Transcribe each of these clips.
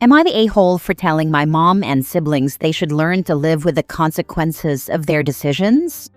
Am I the a-hole for telling my mom and siblings they should learn to live with the consequences of their decisions?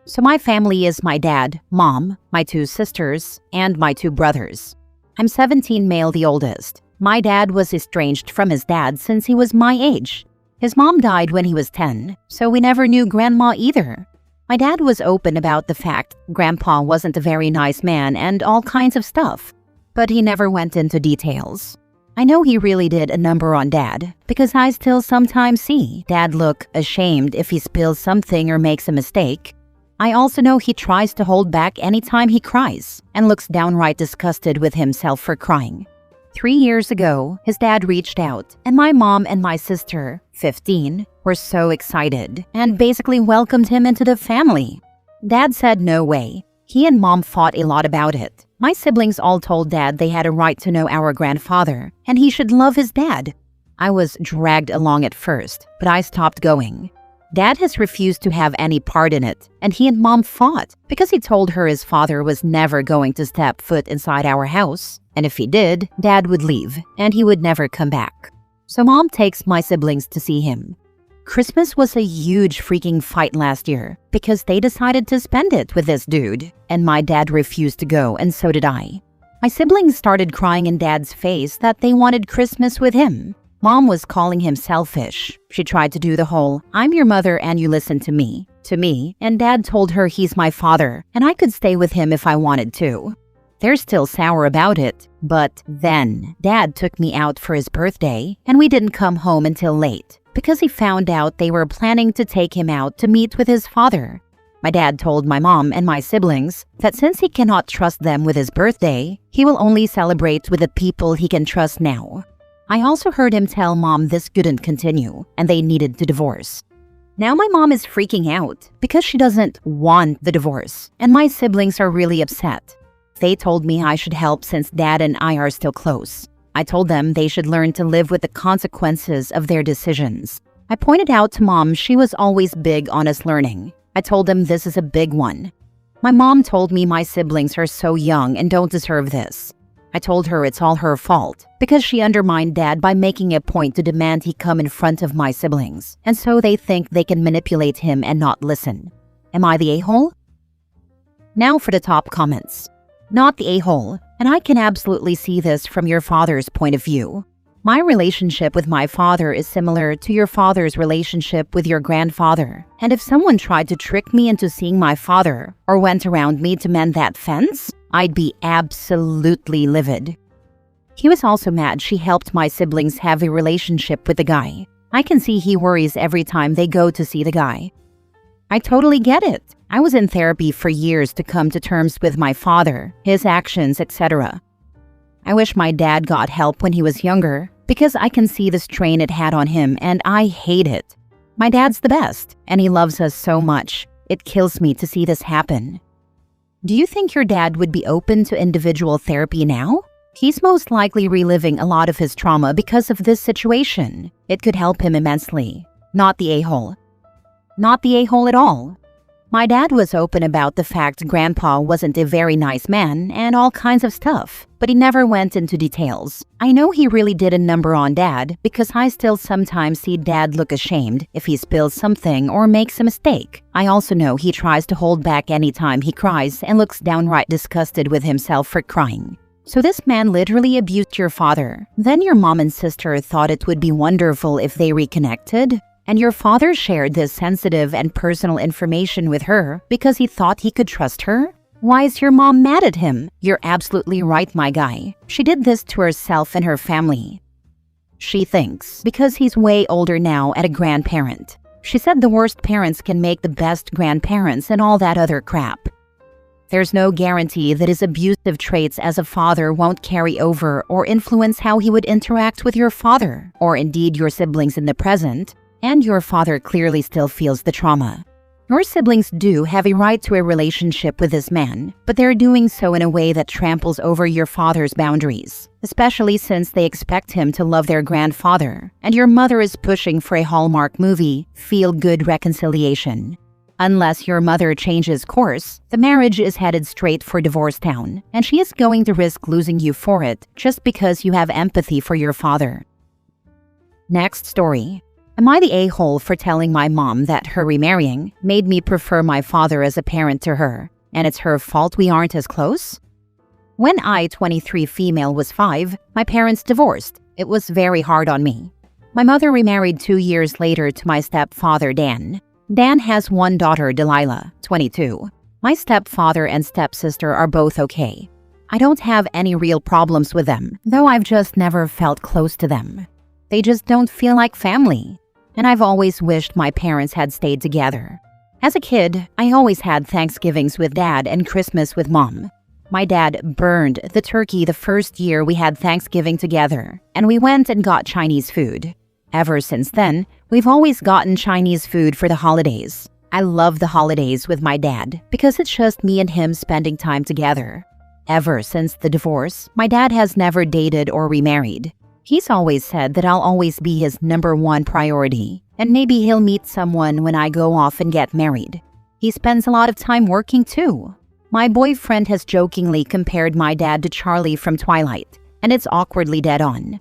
So my family is my dad, mom, my 2 sisters, and my 2 brothers. I'm 17 male, the oldest. My dad was estranged from his dad since he was my age. His mom died when he was 10, so we never knew grandma either. My dad was open about the fact grandpa wasn't a very nice man and all kinds of stuff, but he never went into details. I know he really did a number on dad because I still sometimes see dad look ashamed if he spills something or makes a mistake. I also know he tries to hold back anytime he cries and looks downright disgusted with himself for crying. 3 years ago, his dad reached out and my mom and my sister, 15, were so excited and basically welcomed him into the family. Dad said no way. He and mom fought a lot about it. My siblings all told dad they had a right to know our grandfather and he should love his dad. I was dragged along at first, but I stopped going. Dad has refused to have any part in it, and he and mom fought because he told her his father was never going to step foot inside our house, and if he did, dad would leave and he would never come back. So mom takes my siblings to see him. Christmas was a huge freaking fight last year because they decided to spend it with this dude, and my dad refused to go, and so did I. My siblings started crying in dad's face that they wanted Christmas with him. Mom was calling him selfish. She tried to do the whole, I'm your mother and you listen to me, and dad told her he's my father and I could stay with him if I wanted to. They're still sour about it, but then dad took me out for his birthday and we didn't come home until late because he found out they were planning to take him out to meet with his father. My dad told my mom and my siblings that since he cannot trust them with his birthday, he will only celebrate with the people he can trust now. I also heard him tell mom this couldn't continue and they needed to divorce. Now my mom is freaking out because she doesn't want the divorce and my siblings are really upset. They told me I should help since dad and I are still close. I told them they should learn to live with the consequences of their decisions. I pointed out to mom she was always big on us learning. I told them this is a big one. My mom told me my siblings are so young and don't deserve this. I told her it's all her fault because she undermined dad by making a point to demand he come in front of my siblings, and so they think they can manipulate him and not listen. Am I the a-hole? Now for the top comments. Not the a-hole, and I can absolutely see this from your father's point of view. My relationship with my father is similar to your father's relationship with your grandfather, and if someone tried to trick me into seeing my father or went around me to mend that fence, I'd be absolutely livid. He was also mad she helped my siblings have a relationship with the guy. I can see he worries every time they go to see the guy. I totally get it. I was in therapy for years to come to terms with my father, his actions, etc. I wish my dad got help when he was younger because I can see the strain it had on him and I hate it. My dad's the best and he loves us so much. It kills me to see this happen. Do you think your dad would be open to individual therapy now? He's most likely reliving a lot of his trauma because of this situation. It could help him immensely. Not the a-hole. Not the a-hole at all. My dad was open about the fact grandpa wasn't a very nice man and all kinds of stuff, but he never went into details. I know he really did a number on dad because I still sometimes see dad look ashamed if he spills something or makes a mistake. I also know he tries to hold back anytime he cries and looks downright disgusted with himself for crying. So this man literally abused your father. Then your mom and sister thought it would be wonderful if they reconnected. And your father shared this sensitive and personal information with her because he thought he could trust her? Why is your mom mad at him? You're absolutely right, my guy. She did this to herself and her family. She thinks because he's way older now and a grandparent. She said the worst parents can make the best grandparents and all that other crap. There's no guarantee that his abusive traits as a father won't carry over or influence how he would interact with your father, or indeed your siblings in the present. And your father clearly still feels the trauma. Your siblings do have a right to a relationship with this man, but they're doing so in a way that tramples over your father's boundaries, especially since they expect him to love their grandfather, and your mother is pushing for a Hallmark movie, feel-good reconciliation. Unless your mother changes course, the marriage is headed straight for divorce town, and she is going to risk losing you for it just because you have empathy for your father. Next story. Am I the a-hole for telling my mom that her remarrying made me prefer my father as a parent to her, and it's her fault we aren't as close? When I, 23 female, was 5, my parents divorced. It was very hard on me. My mother remarried 2 years later to my stepfather, Dan. Dan has one daughter, Delilah, 22. My stepfather and stepsister are both okay. I don't have any real problems with them, though I've just never felt close to them. They just don't feel like family. And I've always wished my parents had stayed together. As a kid, I always had Thanksgivings with Dad and Christmas with Mom. My dad burned the turkey the first year we had Thanksgiving together, and we went and got Chinese food. Ever since then, we've always gotten Chinese food for the holidays. I love the holidays with my dad because it's just me and him spending time together. Ever since the divorce, my dad has never dated or remarried. He's always said that I'll always be his #1 priority, and maybe he'll meet someone when I go off and get married. He spends a lot of time working too. My boyfriend has jokingly compared my dad to Charlie from Twilight, and it's awkwardly dead on.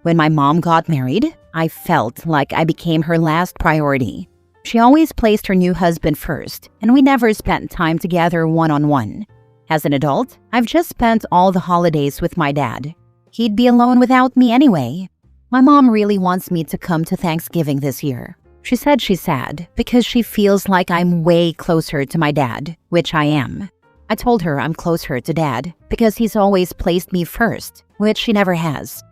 When my mom got married, I felt like I became her last priority. She always placed her new husband first, and we never spent time together one-on-one. As an adult, I've just spent all the holidays with my dad. He'd be alone without me anyway. My mom really wants me to come to Thanksgiving this year. She said she's sad because she feels like I'm way closer to my dad, which I am. I told her I'm closer to Dad because he's always placed me first, which she never has.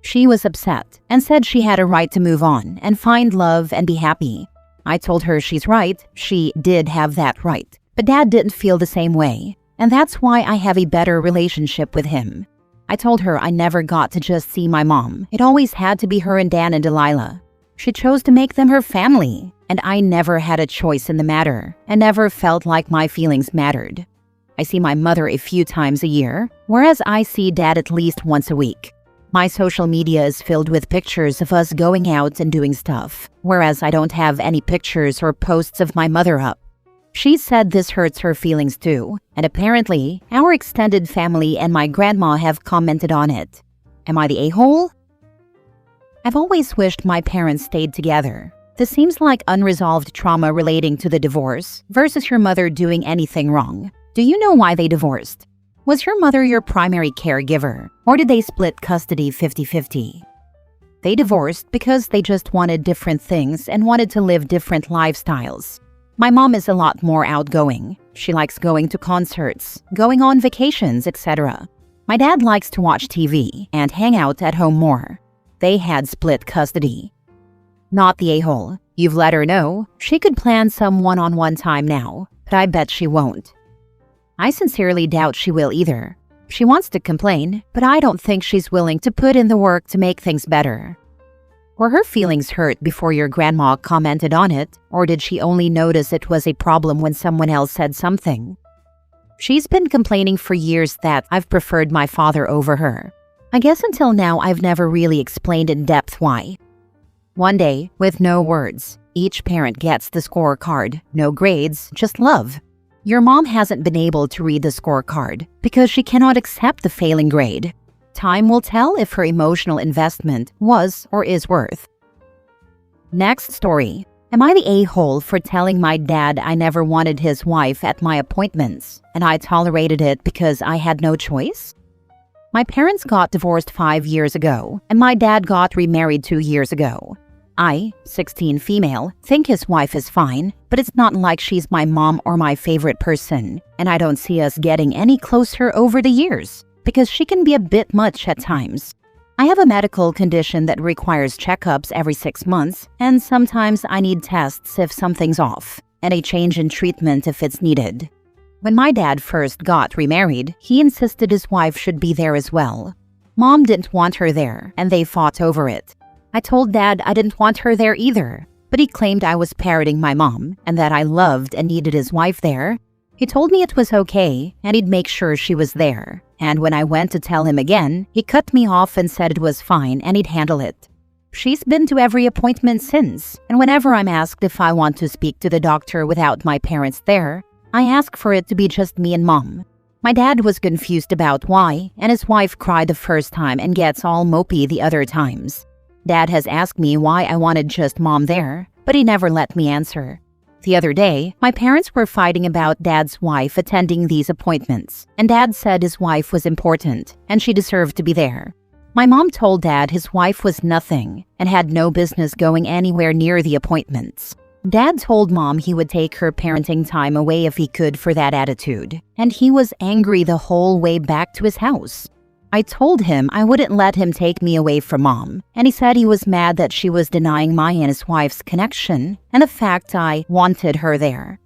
She was upset and said she had a right to move on and find love and be happy. I told her she's right, she did have that right, but Dad didn't feel the same way, and that's why I have a better relationship with him. I told her I never got to just see my mom. It always had to be her and Dan and Delilah. She chose to make them her family, and I never had a choice in the matter and never felt like my feelings mattered. I see my mother a few times a year, whereas I see Dad at least once a week. My social media is filled with pictures of us going out and doing stuff, whereas I don't have any pictures or posts of my mother up. She said this hurts her feelings too, and apparently, our extended family and my grandma have commented on it. Am I the a-hole? I've always wished my parents stayed together. This seems like unresolved trauma relating to the divorce versus your mother doing anything wrong. Do you know why they divorced? Was your mother your primary caregiver, or did they split custody 50-50? They divorced because they just wanted different things and wanted to live different lifestyles. My mom is a lot more outgoing. She likes going to concerts, going on vacations, etc. My dad likes to watch TV and hang out at home more. They had split custody. Not the a-hole. You've let her know. She could plan some one-on-one time now, but I bet she won't. I sincerely doubt she will either. She wants to complain, but I don't think she's willing to put in the work to make things better. Were her feelings hurt before your grandma commented on it, or did she only notice it was a problem when someone else said something? She's been complaining for years that I've preferred my father over her. I guess until now I've never really explained in depth why. One day, with no words, each parent gets the scorecard. No grades, just love. Your mom hasn't been able to read the scorecard because she cannot accept the failing grade. Time will tell if her emotional investment was or is worth. Next story. Am I the a-hole for telling my dad I never wanted his wife at my appointments, and I tolerated it because I had no choice? My parents got divorced 5 years ago, and my dad got remarried 2 years ago. I, 16 female, think his wife is fine, but it's not like she's my mom or my favorite person, and I don't see us getting any closer over the years, because she can be a bit much at times. I have a medical condition that requires checkups every 6 months, and sometimes I need tests if something's off, and a change in treatment if it's needed. When my dad first got remarried, he insisted his wife should be there as well. Mom didn't want her there, and they fought over it. I told Dad I didn't want her there either, but he claimed I was parroting my mom and that I loved and needed his wife there. He told me it was okay and he'd make sure she was there. And when I went to tell him again, he cut me off and said it was fine and he'd handle it. She's been to every appointment since, and whenever I'm asked if I want to speak to the doctor without my parents there, I ask for it to be just me and Mom. My dad was confused about why, and his wife cried the first time and gets all mopey the other times. Dad has asked me why I wanted just mom there, but he never let me answer. The other day, my parents were fighting about Dad's wife attending these appointments, and Dad said his wife was important and she deserved to be there. My mom told Dad his wife was nothing and had no business going anywhere near the appointments. Dad told Mom he would take her parenting time away if he could for that attitude, and he was angry the whole way back to his house. I told him I wouldn't let him take me away from Mom, and he said he was mad that she was denying my and his wife's connection and the fact I wanted her there.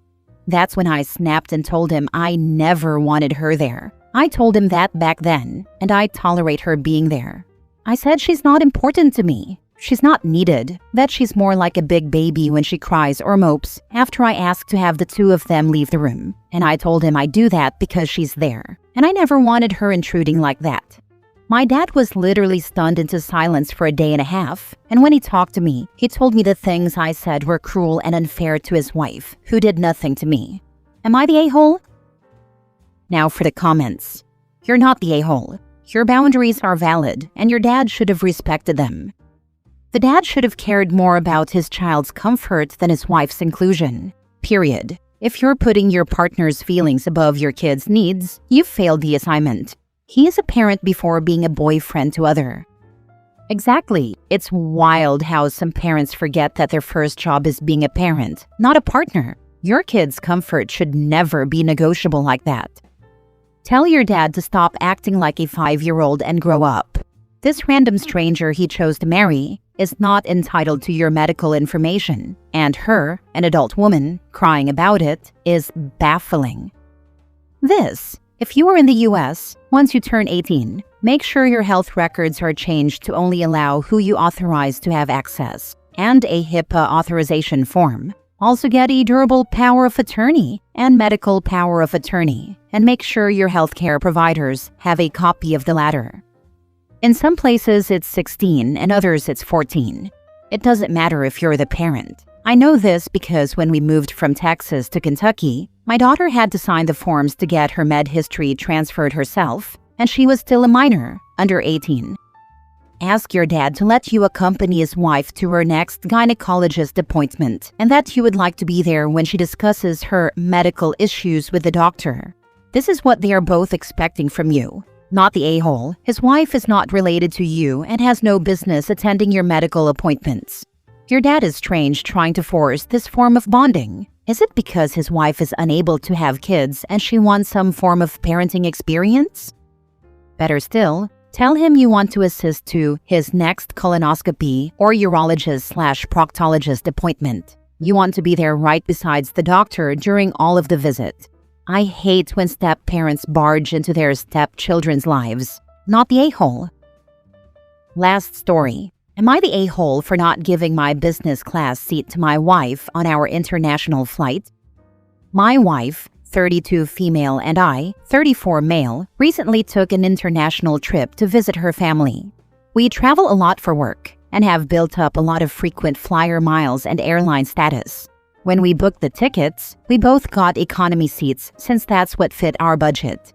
That's when I snapped and told him I never wanted her there. I told him that back then, and I tolerate her being there. I said she's not important to me. She's not needed, that she's more like a big baby when she cries or mopes after I ask to have the two of them leave the room. And I told him I do that because she's there, and I never wanted her intruding like that. My dad was literally stunned into silence for a day and a half, and when he talked to me, he told me the things I said were cruel and unfair to his wife, who did nothing to me. Am I the a-hole? Now for the comments. You're not the a-hole. Your boundaries are valid, and your dad should have respected them. The dad should have cared more about his child's comfort than his wife's inclusion. Period. If you're putting your partner's feelings above your kid's needs, you've failed the assignment. He is a parent before being a boyfriend to other. Exactly. It's wild how some parents forget that their first job is being a parent, not a partner. Your kid's comfort should never be negotiable like that. Tell your dad to stop acting like a 5-year-old and grow up. This random stranger he chose to marry is not entitled to your medical information, and her, an adult woman, crying about it is baffling. If you are in the US, once you turn 18, make sure your health records are changed to only allow who you authorize to have access, and a HIPAA authorization form. Also get a durable power of attorney and medical power of attorney, and make sure your healthcare providers have a copy of the latter. In some places it's 16 and others it's 14. It doesn't matter if you're the parent. I know this because when we moved from Texas to Kentucky, my daughter had to sign the forms to get her med history transferred herself, and she was still a minor, under 18. Ask your dad to let you accompany his wife to her next gynecologist appointment, and that you would like to be there when she discusses her medical issues with the doctor. This is what they are both expecting from you. Not the a-hole. His wife is not related to you and has no business attending your medical appointments. Your dad is strange trying to force this form of bonding. Is it because his wife is unable to have kids and she wants some form of parenting experience? Better still, tell him you want to assist to his next colonoscopy or urologist/proctologist appointment. You want to be there right besides the doctor during all of the visit. I hate when step-parents barge into their step-children's lives. Not the a-hole. Last story. Am I the a-hole for not giving my business class seat to my wife on our international flight? My wife, 32 female, and I, 34 male, recently took an international trip to visit her family. We travel a lot for work and have built up a lot of frequent flyer miles and airline status. When we booked the tickets, we both got economy seats since that's what fit our budget.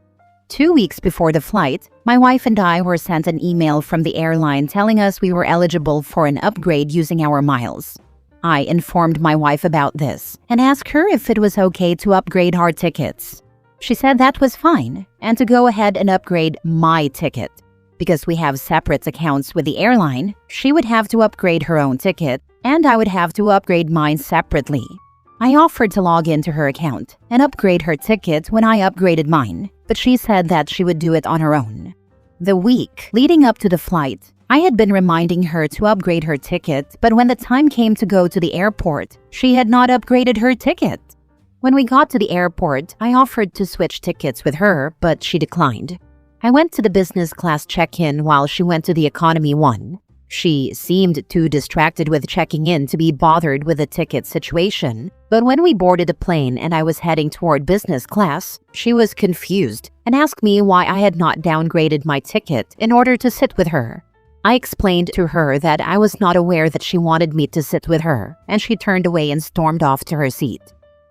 2 weeks before the flight, my wife and I were sent an email from the airline telling us we were eligible for an upgrade using our miles. I informed my wife about this and asked her if it was okay to upgrade our tickets. She said that was fine and to go ahead and upgrade my ticket. Because we have separate accounts with the airline, she would have to upgrade her own ticket and I would have to upgrade mine separately. I offered to log into her account and upgrade her ticket when I upgraded mine, but she said that she would do it on her own. The week leading up to the flight, I had been reminding her to upgrade her ticket, but when the time came to go to the airport, she had not upgraded her ticket. When we got to the airport, I offered to switch tickets with her, but she declined. I went to the business class check-in while she went to the economy one. She seemed too distracted with checking in to be bothered with the ticket situation, but when we boarded the plane and I was heading toward business class, she was confused and asked me why I had not downgraded my ticket in order to sit with her. I explained to her that I was not aware that she wanted me to sit with her, and she turned away and stormed off to her seat.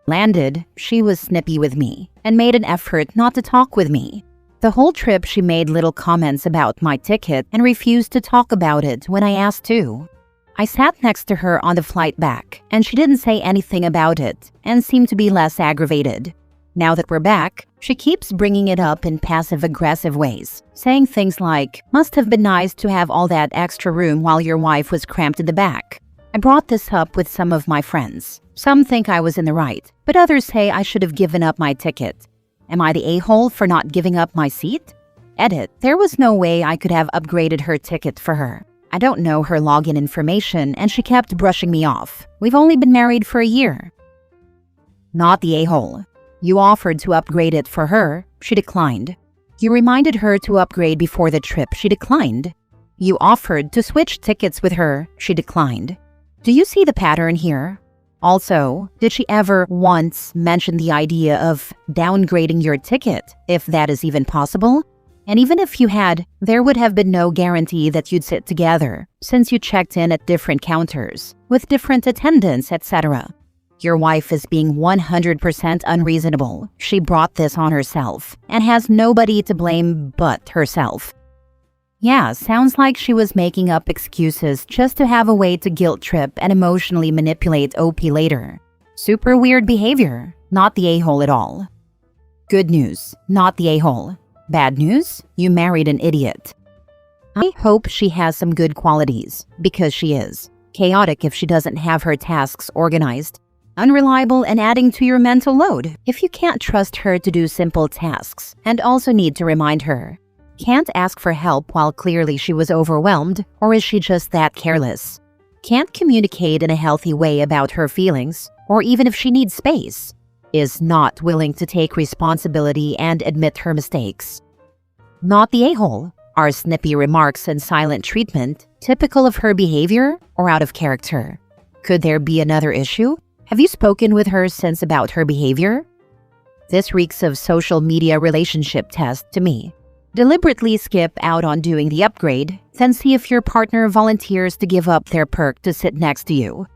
Landed, she was snippy with me and made an effort not to talk with me. The whole trip she made little comments about my ticket and refused to talk about it when I asked to. I sat next to her on the flight back, and she didn't say anything about it and seemed to be less aggravated. Now that we're back, she keeps bringing it up in passive-aggressive ways, saying things like, "Must have been nice to have all that extra room while your wife was cramped in the back." I brought this up with some of my friends. Some think I was in the right, but others say I should have given up my ticket. Am I the a-hole for not giving up my seat? Edit. There was no way I could have upgraded her ticket for her. I don't know her login information, and she kept brushing me off. We've only been married for a year. Not the a-hole. You offered to upgrade it for her. She declined. You reminded her to upgrade before the trip. She declined. You offered to switch tickets with her. She declined. Do you see the pattern here? Also, did she ever once mention the idea of downgrading your ticket, if that is even possible? And even if you had, there would have been no guarantee that you'd sit together, since you checked in at different counters, with different attendants, etc. Your wife is being 100% unreasonable. She brought this on herself, and has nobody to blame but herself. Yeah, sounds like she was making up excuses just to have a way to guilt trip and emotionally manipulate OP later. Super weird behavior. Not the a-hole at all. Good news. Not the a-hole. Bad news? You married an idiot. I hope she has some good qualities, because she is. Chaotic if she doesn't have her tasks organized. Unreliable and adding to your mental load if you can't trust her to do simple tasks and also need to remind her. Can't ask for help while clearly she was overwhelmed, or is she just that careless? Can't communicate in a healthy way about her feelings, or even if she needs space. Is not willing to take responsibility and admit her mistakes. Not the a-hole. Are snippy remarks and silent treatment typical of her behavior or out of character? Could there be another issue? Have you spoken with her since about her behavior? This reeks of social media relationship test to me. Deliberately skip out on doing the upgrade, then see if your partner volunteers to give up their perk to sit next to you.